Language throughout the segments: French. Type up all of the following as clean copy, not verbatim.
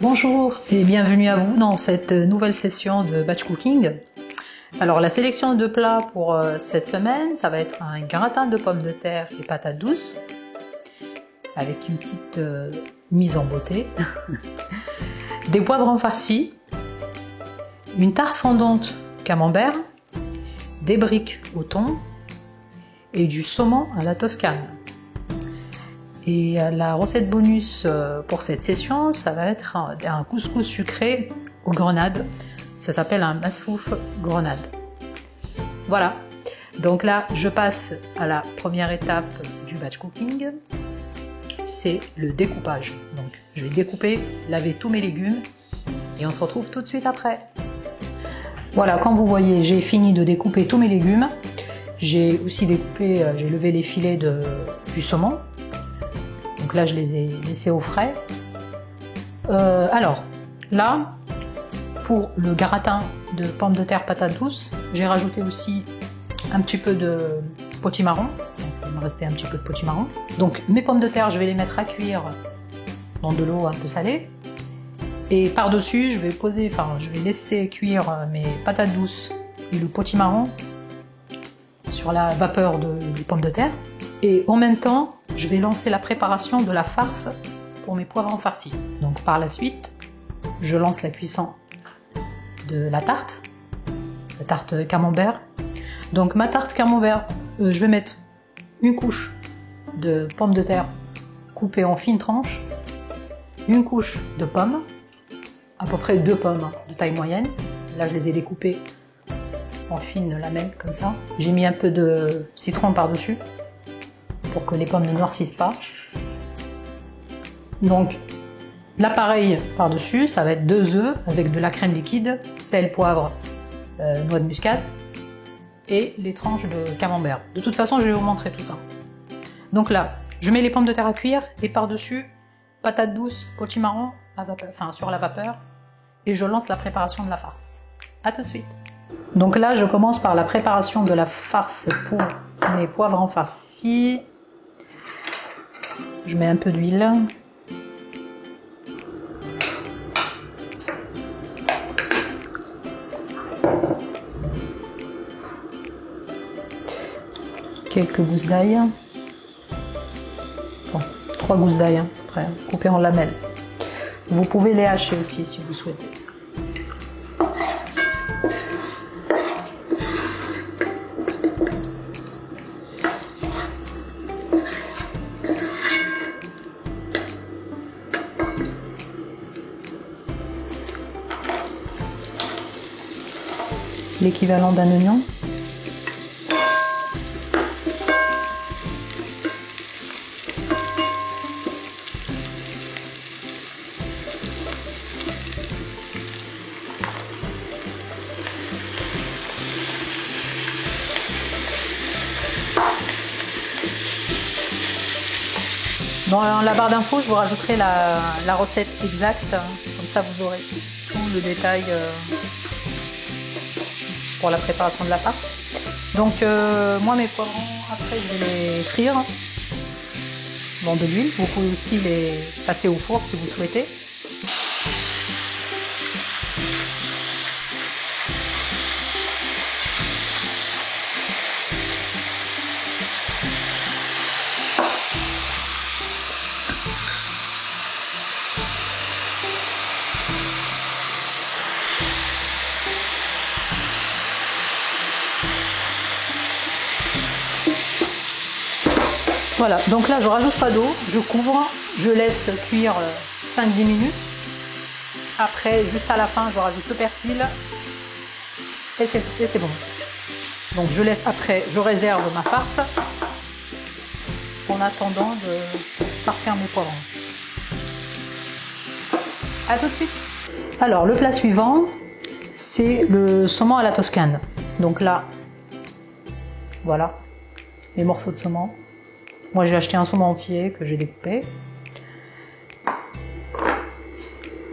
Bonjour et bienvenue à vous dans cette nouvelle session de batch cooking. Alors la sélection de plats pour cette semaine, ça va être un gratin de pommes de terre et patates douces avec une petite mise en beauté, des poivrons farcis, une tarte fondante camembert, des briques au thon et du saumon à la toscane. Et la recette bonus pour cette session, ça va être un couscous sucré aux grenades. Ça s'appelle un masfouf grenade. Voilà. Donc là, je passe à la première étape du batch cooking. C'est le découpage. Donc, je vais découper, laver tous mes légumes et on se retrouve tout de suite après. Voilà, comme vous voyez, j'ai fini de découper tous mes légumes. J'ai aussi découpé, j'ai levé les filets du saumon. Donc là, je les ai laissés au frais. Alors, là, pour le gratin de pommes de terre patates douces, j'ai rajouté aussi un petit peu de potimarron. Donc, il me restait un petit peu de potimarron. Donc, mes pommes de terre, je vais les mettre à cuire dans de l'eau un peu salée. Et par-dessus, je vais laisser cuire mes patates douces et le potimarron sur la vapeur des pommes de terre. Et en même temps, je vais lancer la préparation de la farce pour mes poivrons farcis. Donc par la suite, je lance la cuisson de la tarte camembert. Donc ma tarte camembert, je vais mettre une couche de pommes de terre coupées en fines tranches, une couche de pommes, à peu près 2 pommes de taille moyenne. Là, je les ai découpées en fines lamelles comme ça. J'ai mis un peu de citron par-dessus pour que les pommes ne noircissent pas. Donc l'appareil par-dessus, ça va être 2 œufs avec de la crème liquide, sel, poivre, noix de muscade et les tranches de camembert. De toute façon, je vais vous montrer tout ça. Donc là, je mets les pommes de terre à cuire et par-dessus, patates douces, potimarron sur la vapeur et je lance la préparation de la farce. A tout de suite. Donc là, je commence par la préparation de la farce pour mes poivrons farcis. Je mets un peu d'huile. Quelques gousses d'ail. Bon, 3 gousses d'ail, après coupées en lamelles. Vous pouvez les hacher aussi si vous souhaitez. L'équivalent d'un oignon. Dans la barre d'infos, je vous rajouterai la recette exacte, comme ça vous aurez tout le détail pour la préparation de la farce. Donc moi mes poivrons, après je vais les frire dans de l'huile. Vous pouvez aussi les passer au four si vous souhaitez. Voilà, donc là je rajoute pas d'eau, je couvre, je laisse cuire 5-10 minutes. Après, juste à la fin, je rajoute le persil et c'est bon. Donc je laisse après, je réserve ma farce en attendant de farcir mes poivrons. A tout de suite. Alors le plat suivant, c'est le saumon à la toscane. Donc là, voilà, les morceaux de saumon. Moi j'ai acheté un saumon entier que j'ai découpé.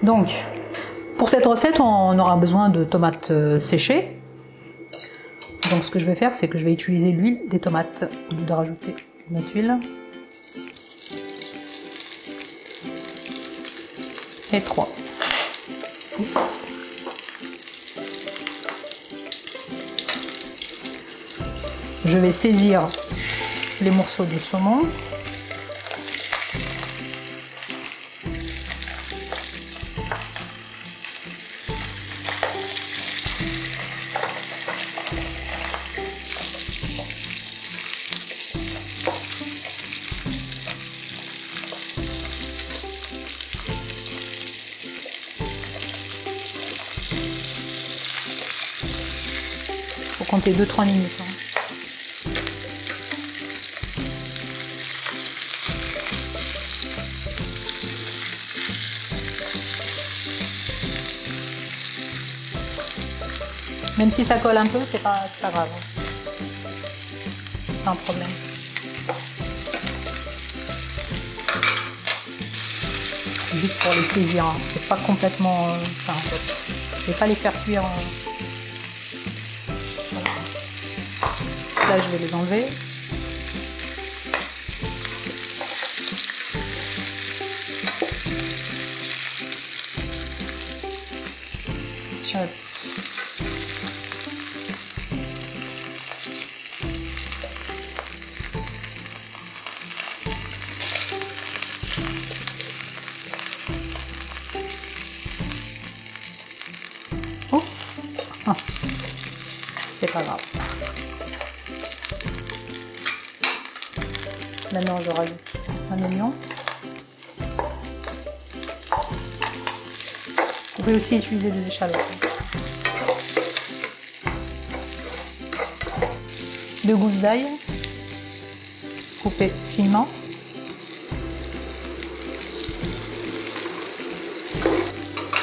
Donc, pour cette recette, on aura besoin de tomates séchées. Donc ce que je vais faire, c'est que je vais utiliser l'huile des tomates au lieu de rajouter notre huile. Et 3. Oups. Je vais saisir les morceaux de saumon. Faut compter 2-3 minutes. Hein. Même si ça colle un peu, c'est pas grave. C'est pas un problème. Juste pour les saisir, hein. C'est pas complètement... Enfin, en fait, je vais pas les faire cuire. Voilà. Là, je vais les enlever. Oups. Ah. C'est pas grave. Maintenant, je rajoute un oignon. Vous pouvez aussi utiliser des échalotes. 2 gousses d'ail coupées finement.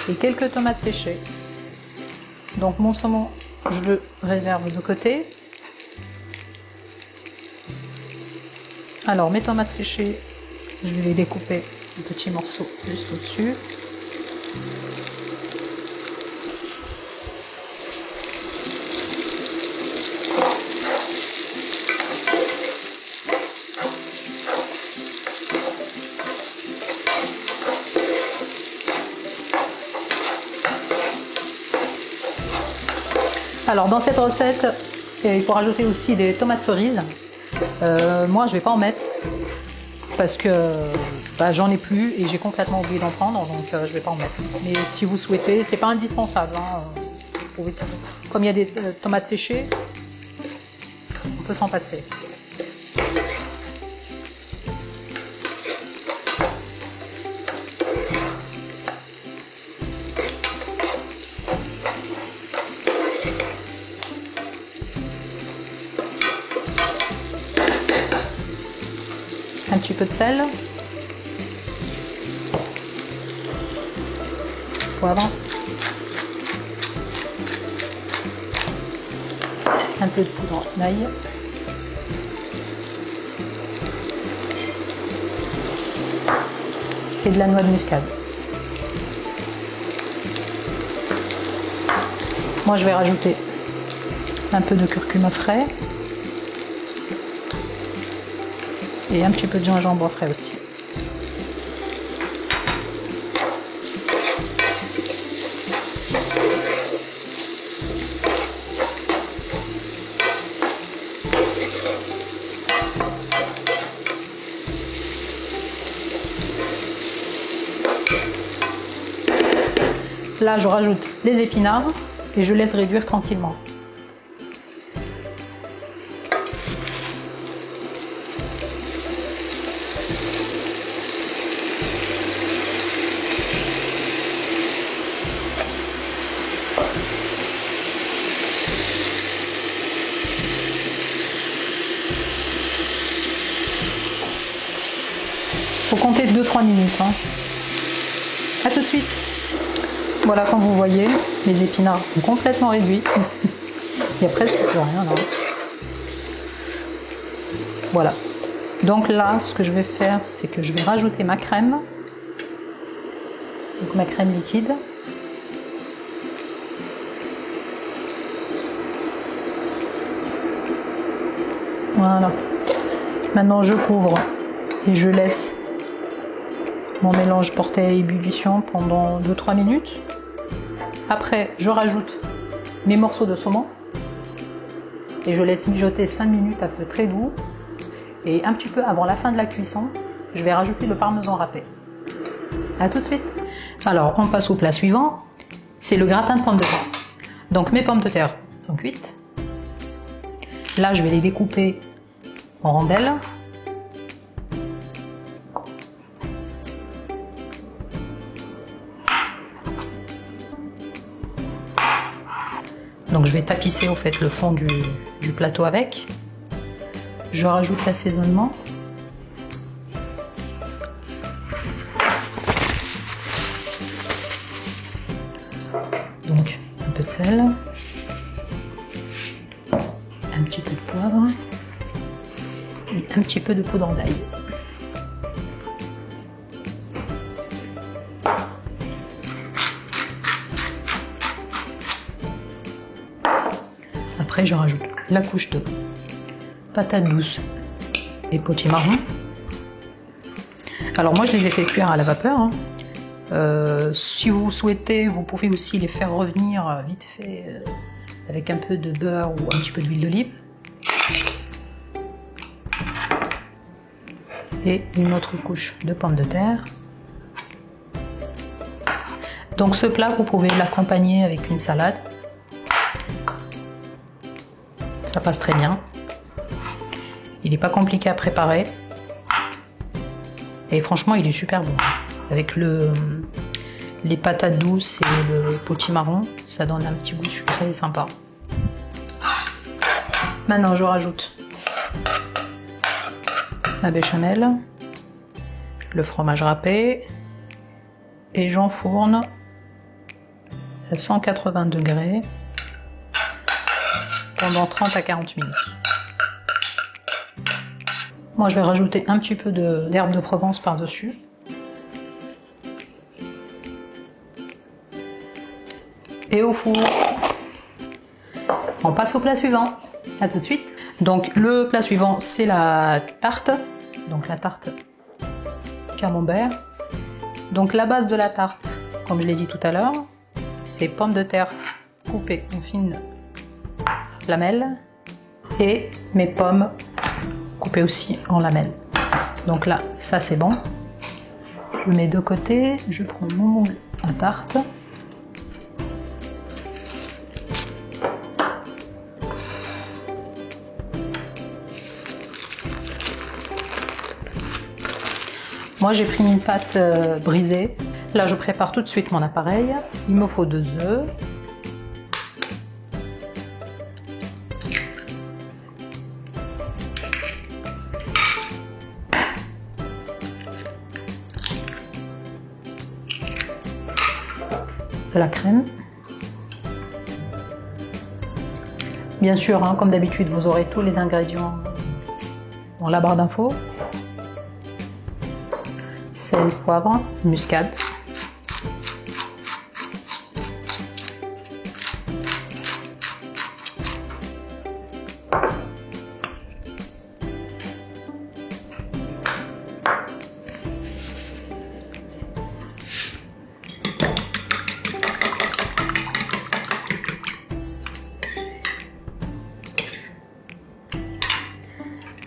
Et quelques tomates séchées. Donc mon saumon, je le réserve de côté. Alors mes tomates séchées, je vais les découper en petits morceaux juste au-dessus. Alors dans cette recette, il faut rajouter aussi des tomates cerises. Moi je vais pas en mettre parce que j'en ai plus et j'ai complètement oublié d'en prendre, donc je vais pas en mettre. Mais si vous souhaitez, c'est pas indispensable. Hein. Vous pouvez toujours... Comme il y a des tomates séchées, on peut s'en passer. Un petit peu de sel, poivre, un peu de poudre d'ail, et de la noix de muscade. Moi je vais rajouter un peu de curcuma frais. Et un petit peu de gingembre frais aussi. Là, je rajoute les épinards et je laisse réduire tranquillement. Faut compter 2-3 minutes. Hein. A tout de suite. Voilà, comme vous voyez, les épinards sont complètement réduits. Il n'y a presque plus rien là. Voilà. Donc là, ce que je vais faire, c'est que je vais rajouter ma crème. Donc ma crème liquide. Voilà. Maintenant, je couvre et je laisse mon mélange porter à ébullition pendant 2-3 minutes. Après, je rajoute mes morceaux de saumon et je laisse mijoter 5 minutes à feu très doux. Et un petit peu avant la fin de la cuisson, je vais rajouter le parmesan râpé. A tout de suite. Alors, on passe au plat suivant. C'est le gratin de pommes de terre. Donc, mes pommes de terre sont cuites. Là, je vais les découper en rondelles. Donc, je vais tapisser au fait le fond du plateau avec. Je rajoute l'assaisonnement. Donc, un peu de sel, un petit peu de poivre et un petit peu de poudre d'ail. Après, je rajoute la couche de patates douces et potimarron. Alors moi, je les ai fait cuire à la vapeur. Hein. Si vous souhaitez, vous pouvez aussi les faire revenir vite fait avec un peu de beurre ou un petit peu d'huile d'olive. Et une autre couche de pommes de terre. Donc ce plat, vous pouvez l'accompagner avec une salade. Ça passe très bien. Il n'est pas compliqué à préparer. Et franchement, il est super bon. Avec les patates douces et le potimarron, ça donne un petit goût sucré et sympa. Maintenant, je rajoute la béchamel, le fromage râpé et j'enfourne à 180 degrés pendant 30 à 40 minutes. Moi, je vais rajouter un petit peu d'herbe de Provence par-dessus. Et au four. On passe au plat suivant. À tout de suite. Donc, le plat suivant, c'est la tarte. Donc, la tarte camembert. Donc, la base de la tarte, comme je l'ai dit tout à l'heure, c'est pommes de terre coupées en fines lamelles et mes pommes coupées aussi en lamelles. Donc là, ça c'est bon. Je mets de côté, je prends mon moule à tarte. Moi j'ai pris une pâte brisée. Là je prépare tout de suite mon appareil. Il me faut 2 œufs. De la crème. Bien sûr, hein, comme d'habitude, vous aurez tous les ingrédients dans la barre d'infos. Sel, poivre, muscade.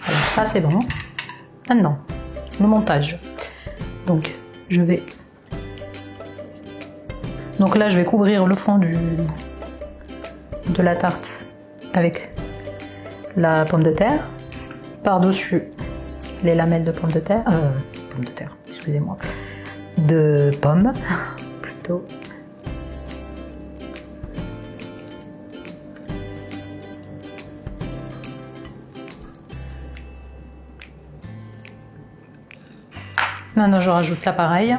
Alors ça c'est bon. Maintenant, le montage. Donc je vais là je vais couvrir le fond de la tarte avec la pomme de terre, par-dessus les lamelles de pommes de terre, excusez-moi, de pommes plutôt. Maintenant, je rajoute l'appareil.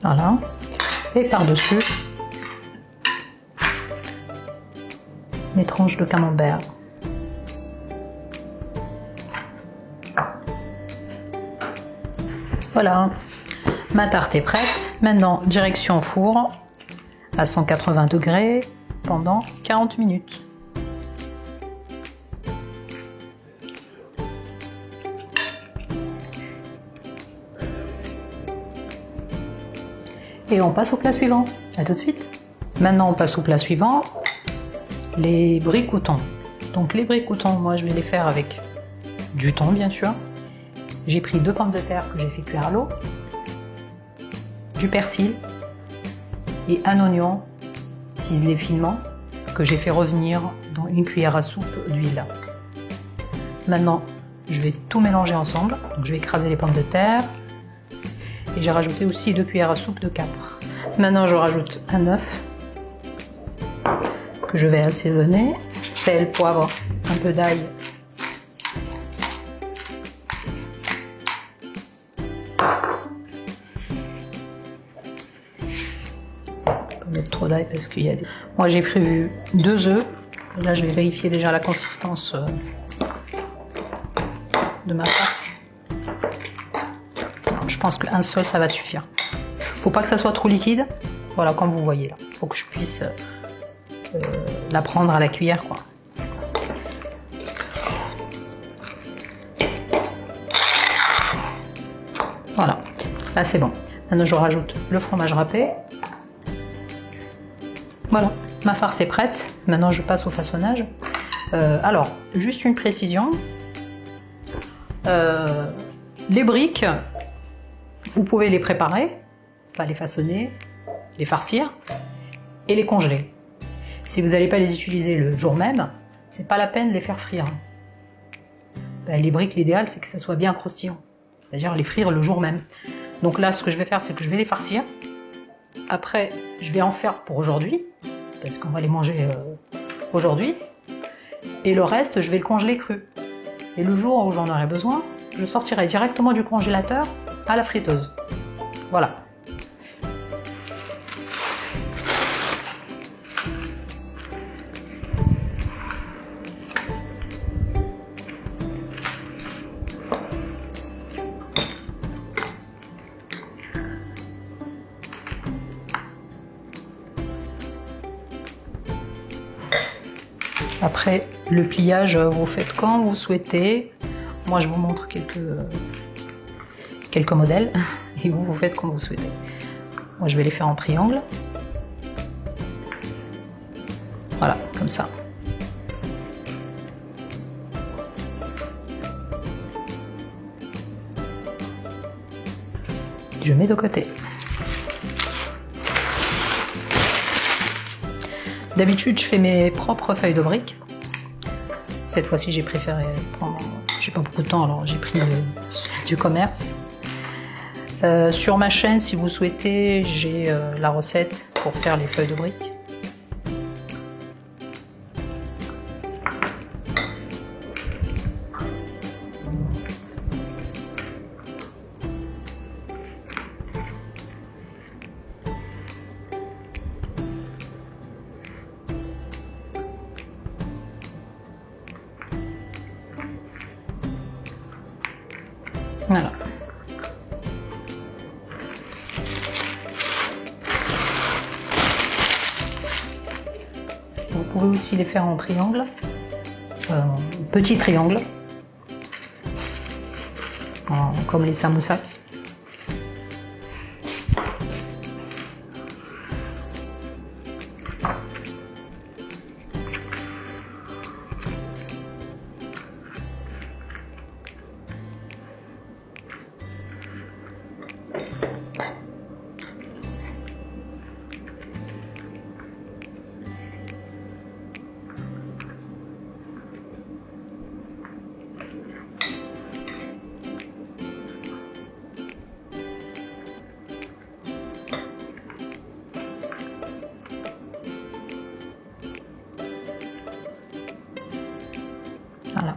Voilà. Et par-dessus, mes tranches de camembert. Voilà, ma tarte est prête. Maintenant, direction four à 180 degrés pendant 40 minutes. Et on passe au plat suivant. À tout de suite. Maintenant, on passe au plat suivant, les bricoutons. Donc les bricoutons, moi je vais les faire avec du thon bien sûr. J'ai pris 2 pommes de terre que j'ai fait cuire à l'eau, du persil et un oignon ciselé finement que j'ai fait revenir dans une cuillère à soupe d'huile. Maintenant, je vais tout mélanger ensemble. Donc je vais écraser les pommes de terre et j'ai rajouté aussi 2 cuillères à soupe de capre. Maintenant, je rajoute un œuf que je vais assaisonner, sel, poivre, un peu d'ail. Pas mettre trop d'ail parce qu'il y a des... Moi j'ai prévu 2 œufs. Là je vais vérifier déjà la consistance de ma farce. Je pense qu'un seul ça va suffire. Faut pas que ça soit trop liquide. Voilà, comme vous voyez là. Faut que je puisse la prendre à la cuillère quoi. Voilà, là c'est bon. Maintenant je rajoute le fromage râpé. Voilà, ma farce est prête. Maintenant je passe au façonnage. Alors, juste une précision. Les briques, vous pouvez les préparer, pas les façonner, les farcir et les congeler. Si vous n'allez pas les utiliser le jour même, c'est pas la peine de les faire frire. Ben, les briques, l'idéal c'est que ça soit bien croustillant, c'est-à-dire les frire le jour même. Donc là, ce que je vais faire, c'est que je vais les farcir. Après, je vais en faire pour aujourd'hui, parce qu'on va les manger aujourd'hui. Et le reste, je vais le congeler cru. Et le jour où j'en aurai besoin, je sortirai directement du congélateur à la friteuse. Voilà. Après, le pliage, vous faites quand vous souhaitez. Moi, je vous montre quelques modèles et vous faites comme vous souhaitez. Moi, je vais les faire en triangle. Voilà, comme ça. Je mets de côté. D'habitude, je fais mes propres feuilles de briques. Cette fois-ci, j'ai préféré prendre... J'ai pas beaucoup de temps, alors j'ai pris du commerce. Sur ma chaîne, si vous souhaitez, j'ai la recette pour faire les feuilles de briques. Voilà. Vous pouvez aussi les faire en triangle, petit triangle, comme les samoussas. Voilà.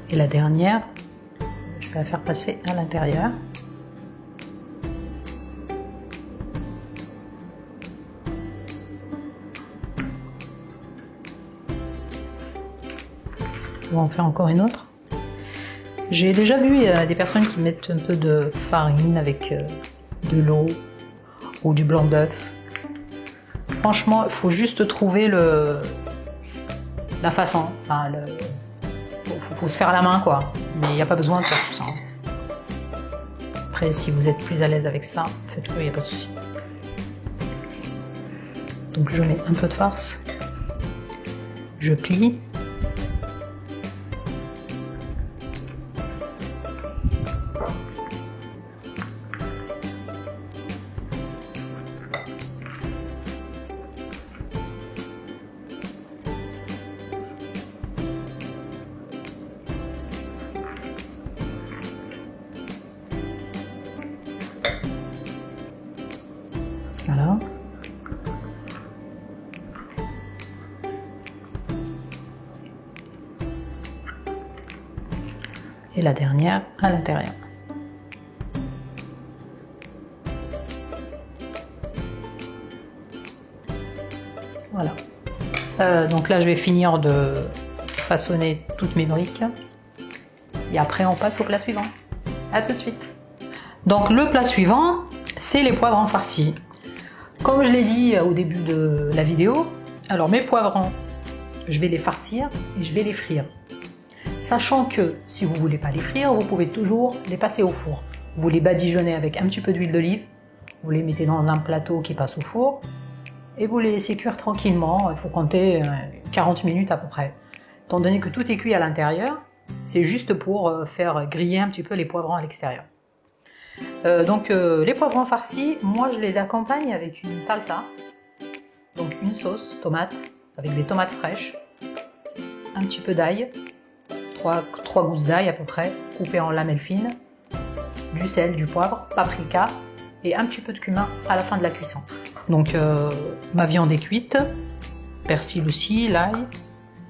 Et la dernière, je vais la faire passer à l'intérieur. pour en faire encore une autre. J'ai déjà vu des personnes qui mettent un peu de farine avec de l'eau ou du blanc d'œuf. Franchement, il faut juste trouver la façon. Enfin, faut se faire la main, quoi. Mais il n'y a pas besoin de faire tout ça. Après, si vous êtes plus à l'aise avec ça, faites-le, il n'y a pas de souci. Donc je mets un peu de farce. Je plie. Voilà. Et la dernière à l'intérieur. Voilà. Donc là, je vais finir de façonner toutes mes briques. Et après, on passe au plat suivant. À tout de suite. Donc le plat suivant, c'est les poivrons farcis. Comme je l'ai dit au début de la vidéo, alors mes poivrons, je vais les farcir et je vais les frire. Sachant que si vous ne voulez pas les frire, vous pouvez toujours les passer au four. Vous les badigeonnez avec un petit peu d'huile d'olive, vous les mettez dans un plateau qui passe au four et vous les laissez cuire tranquillement. Il faut compter 40 minutes à peu près. Étant donné que tout est cuit à l'intérieur, c'est juste pour faire griller un petit peu les poivrons à l'extérieur. Donc les poivrons farcis, moi je les accompagne avec une salsa, donc une sauce tomate avec des tomates fraîches, un petit peu d'ail, 3 gousses d'ail à peu près, coupées en lamelles fines, du sel, du poivre, paprika et un petit peu de cumin à la fin de la cuisson. Donc ma viande est cuite, persil aussi, l'ail,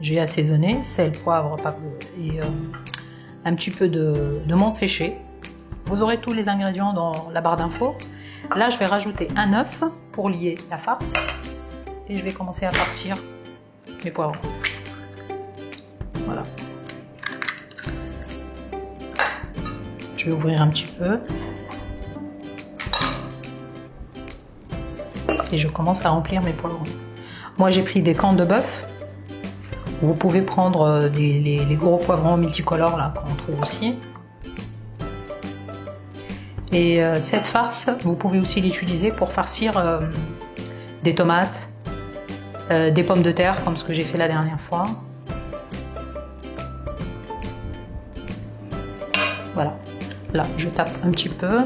j'ai assaisonné, sel, poivre et un petit peu de menthe séchée. Vous aurez tous les ingrédients dans la barre d'infos. Là, je vais rajouter un œuf pour lier la farce. Et je vais commencer à farcir mes poivrons. Voilà. Je vais ouvrir un petit peu. Et je commence à remplir mes poivrons. Moi, j'ai pris des cornes de bœuf. Vous pouvez prendre les gros poivrons multicolores là qu'on trouve aussi. Et cette farce, vous pouvez aussi l'utiliser pour farcir des tomates, des pommes de terre, comme ce que j'ai fait la dernière fois. Voilà. Là, je tape un petit peu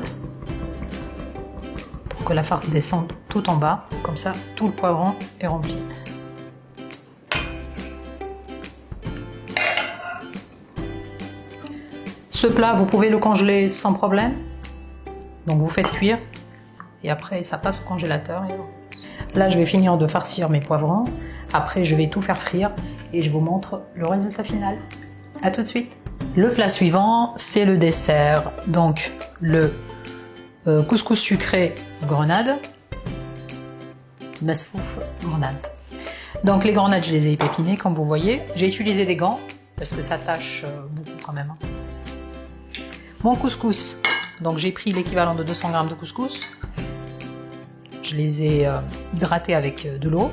pour que la farce descende tout en bas. Comme ça, tout le poivron est rempli. Ce plat, vous pouvez le congeler sans problème. Donc vous faites cuire et après ça passe au congélateur. Là je vais finir de farcir mes poivrons. Après je vais tout faire frire et je vous montre le résultat final. A tout de suite. Le plat suivant c'est le dessert. Donc le couscous sucré grenade. Mesfouf grenade. Donc les grenades je les ai épinées comme vous voyez. J'ai utilisé des gants parce que ça tâche beaucoup quand même. Mon couscous. Donc j'ai pris l'équivalent de 200 g de couscous. Je les ai hydratés avec de l'eau.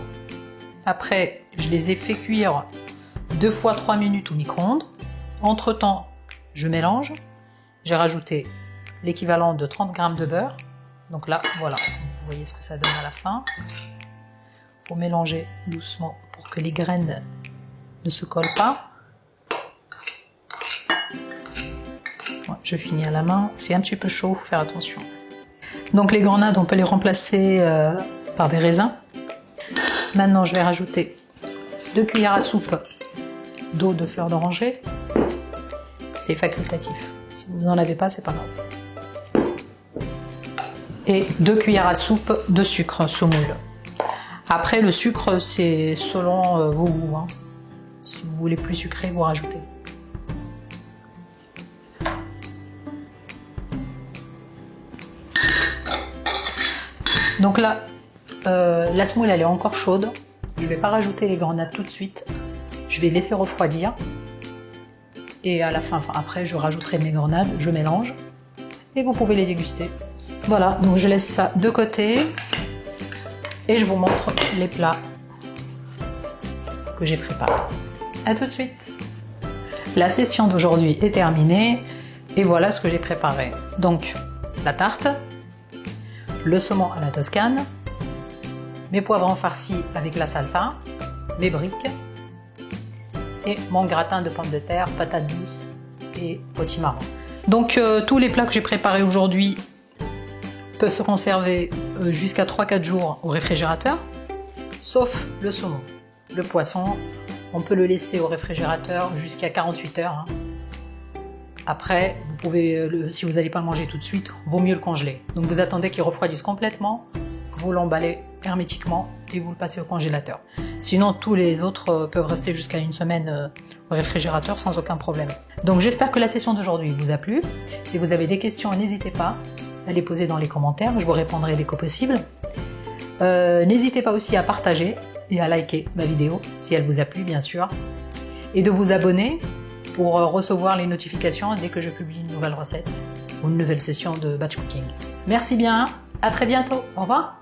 Après, je les ai fait cuire 2 fois 3 minutes au micro-ondes. Entre temps, je mélange. J'ai rajouté l'équivalent de 30 g de beurre. Donc là, voilà, vous voyez ce que ça donne à la fin. Il faut mélanger doucement pour que les graines ne se collent pas. Je finis à la main, c'est un petit peu chaud, il faut faire attention. Donc les grenades, on peut les remplacer par des raisins. Maintenant, je vais rajouter 2 cuillères à soupe d'eau de fleur d'oranger. C'est facultatif. Si vous n'en avez pas, c'est pas grave. Et 2 cuillères à soupe de sucre semoule. Après, le sucre, c'est selon vos goûts. Hein. Si vous voulez plus sucré, vous rajoutez. Donc là, la semoule elle est encore chaude. Je ne vais pas rajouter les grenades tout de suite. Je vais laisser refroidir. Et à la fin, après, je rajouterai mes grenades, je mélange et vous pouvez les déguster. Voilà, donc je laisse ça de côté et je vous montre les plats que j'ai préparés. À tout de suite. La session d'aujourd'hui est terminée et voilà ce que j'ai préparé. Donc, la tarte, le saumon à la toscane, mes poivrons farcis avec la salsa, mes briques et mon gratin de pommes de terre, patates douces et potimarron. Donc tous les plats que j'ai préparés aujourd'hui peuvent se conserver jusqu'à 3-4 jours au réfrigérateur, sauf le saumon. Le poisson, on peut le laisser au réfrigérateur jusqu'à 48 heures. Après, vous pouvez, si vous n'allez pas le manger tout de suite, vaut mieux le congeler. Donc vous attendez qu'il refroidisse complètement, vous l'emballez hermétiquement et vous le passez au congélateur. Sinon, tous les autres peuvent rester jusqu'à une semaine au réfrigérateur sans aucun problème. Donc j'espère que la session d'aujourd'hui vous a plu. Si vous avez des questions, n'hésitez pas à les poser dans les commentaires, je vous répondrai dès que possible. N'hésitez pas aussi à partager et à liker ma vidéo si elle vous a plu bien sûr. Et de vous abonner pour recevoir les notifications dès que je publie une nouvelle recette ou une nouvelle session de batch cooking. Merci bien, à très bientôt, au revoir.